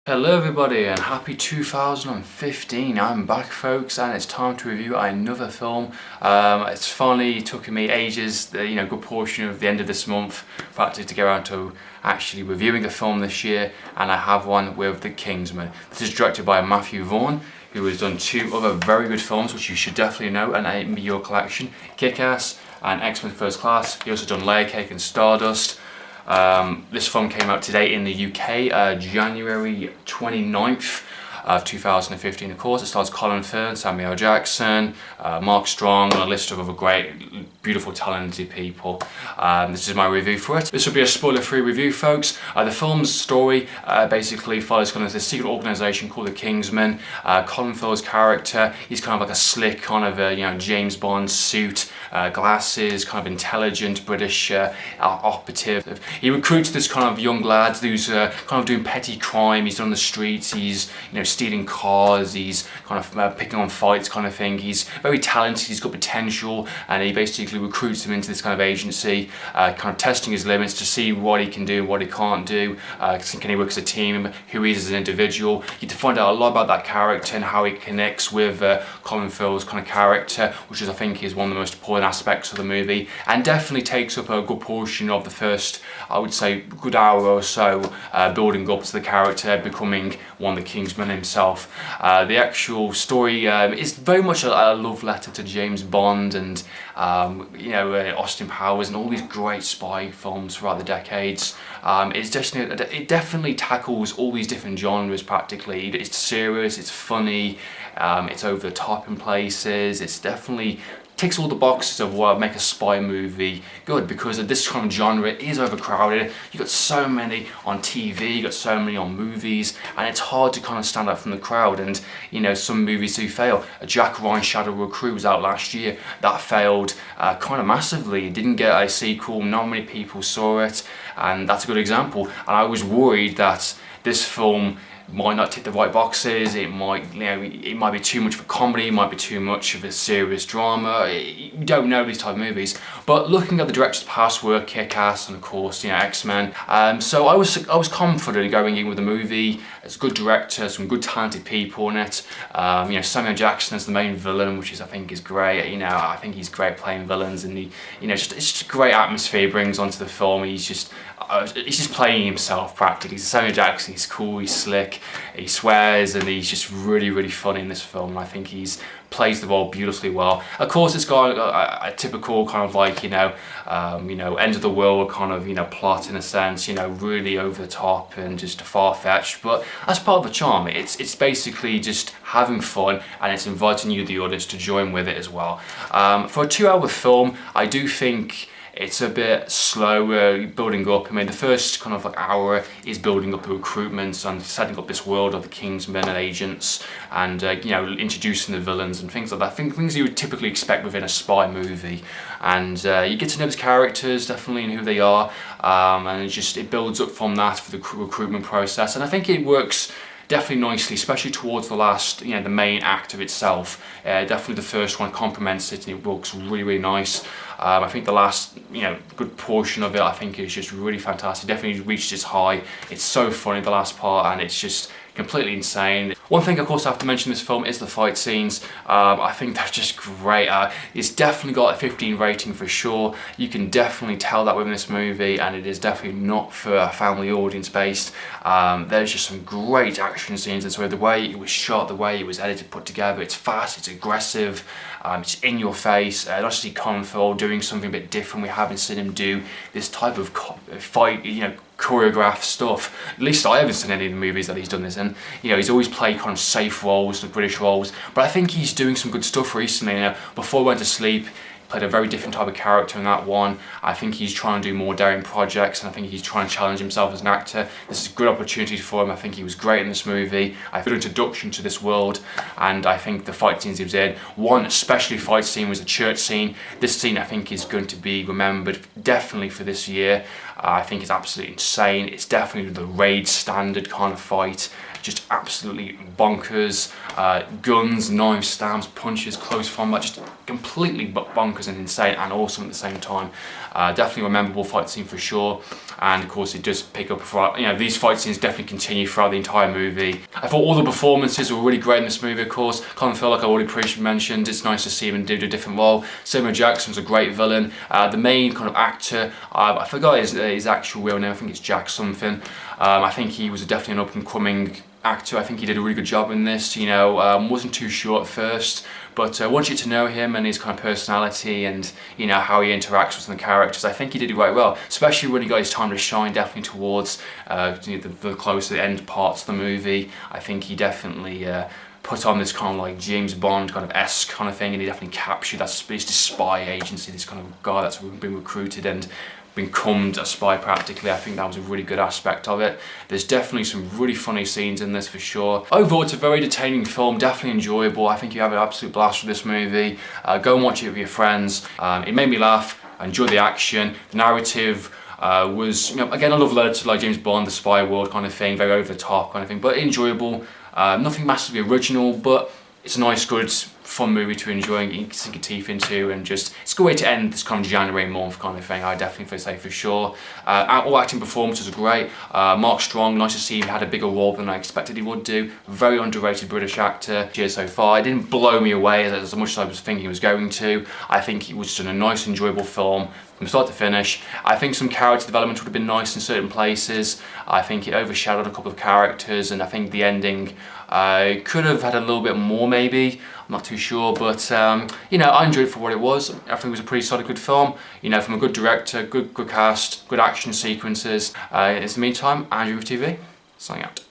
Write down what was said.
Hello everybody and happy 2015. I'm back folks and it's time to review another film. It's finally taken me ages, good portion of the end of this month practically to get around to actually reviewing a film this year, and I have one with The Kingsman. This is directed by Matthew Vaughn, who has done two other very good films which you should definitely know and add in your collection: Kick-Ass and X-Men First Class. He also done Layer Cake and Stardust. This film came out today in the UK, January 29th of 2015. Of course, it stars Colin Firth, Samuel Jackson, Mark Strong, and a list of other great, beautiful, talented people. This is my review for it. This will be a spoiler-free review, folks. The film's story basically follows kind of this secret organisation called the Kingsman. Colin Firth's character, he's kind of like a slick kind of James Bond suit, glasses, kind of intelligent British operative. He recruits this kind of young lad who's kind of doing petty crime. He's on the streets. He's stealing cars. He's kind of picking on fights, kind of thing. He's very talented. He's got potential, and he basically recruits him into this kind of agency, kind of testing his limits to see what he can do, what he can't do. Can he work as a team? Who he is as an individual? You get to find out a lot about that character and how he connects with Colin Firth's kind of character, which I think is one of the most important aspects of the movie, and definitely takes up a good portion of the first, I would say, good hour or so, building up to the character becoming one of the Kingsmen himself. The actual story is very much a love letter to James Bond and Austin Powers and all these great spy films throughout the decades. It definitely tackles all these different genres practically. It's serious, it's funny, it's over the top in places. It's definitely ticks all the boxes of what make a spy movie good, because this kind of genre is overcrowded. You've got so many on TV, you've got so many on movies, and it's hard to kind of stand out from the crowd. And some movies do fail. Jack Ryan's Shadow Recruit was out last year. That failed kind of massively. It didn't get a sequel. Not many people saw it, and that's a good example. And I was worried that this film might not tick the right boxes. It might be too much of a comedy, it might be too much of a serious drama. You don't know these type of movies. But looking at the director's past work, Kick-Ass and of course X-Men, so I was confident going in with the movie. It's a good director, some good talented people in it. Samuel Jackson is the main villain, which I think is great. I think he's great playing villains, and it's just a great atmosphere he brings onto the film. He's just playing himself practically. Samuel Jackson, he's cool, he's slick, he swears, and he's just really, really funny in this film. And I think he's plays the role beautifully well. Of course, it's got a typical kind of like end of the world kind of plot in a sense. Really over the top and just far-fetched. But that's part of the charm. It's basically just having fun, and it's inviting you, the audience, to join with it as well. For a 2-hour film, I do think it's a bit slow building up. I mean, the first kind of like hour is building up the recruitment and setting up this world of the Kingsmen and agents, and introducing the villains and things like that. Things you would typically expect within a spy movie. And you get to know those characters definitely and who they are, and it builds up from that for the recruitment process. And I think it works definitely nicely, especially towards the last, the main act of itself. Definitely the first one complements it, and it looks really, really nice. I think the last, good portion of it, I think is just really fantastic. Definitely reached its high. It's so funny, the last part, and it's just completely insane. One thing, of course, I have to mention this film is the fight scenes. I think they're just great. It's definitely got a 15 rating for sure. You can definitely tell that within this movie, and it is definitely not for a family audience based. There's just some great action scenes, and so the way it was shot, the way it was edited, put together, it's fast, it's aggressive, it's in your face. Not just see Colin Firth doing something a bit different. We haven't seen him do this type of fight, choreographed stuff. At least I haven't seen any of the movies that he's done this in. He's always played kind of safe roles, the British roles, but I think he's doing some good stuff recently. Before I Went to Sleep, played a very different type of character in that one. I think he's trying to do more daring projects, and I think he's trying to challenge himself as an actor. This is a good opportunity for him. I think he was great in this movie. I feel an introduction to this world, and I think the fight scenes he was in, one especially fight scene was a church scene. This scene I think is going to be remembered definitely for this year. I think it's absolutely insane. It's definitely the Raid standard kind of fight. Just absolutely bonkers. Guns, knives, stabs, punches, close combat, just completely bonkers and insane and awesome at the same time. Definitely a memorable fight scene for sure. And of course it does pick up, these fight scenes definitely continue throughout the entire movie. I thought all the performances were really great in this movie, of course. Colin Firth, like I already previously mentioned, it's nice to see him do a different role. Samuel Jackson's a great villain. The main kind of actor, I forgot his actual real name, I think it's Jack something. I think he was definitely an up and coming actor. I think he did a really good job in this, wasn't too sure at first, but once you get to know him and his kind of personality and how he interacts with the characters, I think he did it quite well, especially when he got his time to shine, definitely towards the closer end parts of the movie. I think he definitely put on this kind of like James Bond kind of esque kind of thing, and he definitely captured that spy agency, this kind of guy that's been recruited and become a spy practically. I think that was a really good aspect of it. There's definitely some really funny scenes in this for sure. Overall, it's a very entertaining film, definitely enjoyable. I think you have an absolute blast with this movie. Go and watch it with your friends. It made me laugh. I enjoyed the action. The narrative was, again, a love letter to like James Bond, the spy world kind of thing, very over the top kind of thing, but enjoyable. Nothing massively original, but it's a nice, good, fun movie to enjoy and you can sink your teeth into, and just it's a good way to end this kind of January month kind of thing. I definitely say for sure. All acting performances are great. Mark Strong, nice to see he had a bigger role than I expected he would do. Very underrated British actor here so far. It didn't blow me away as much as I was thinking he was going to. I think it was just a nice, enjoyable film from start to finish. I think some character development would have been nice in certain places. I think it overshadowed a couple of characters, and I think the ending could have had a little bit more maybe. I'm not too sure, but I enjoyed it for what it was. I think it was a pretty solid, good film. From a good director, good cast, good action sequences. In the meantime, Andrew TV, signing out.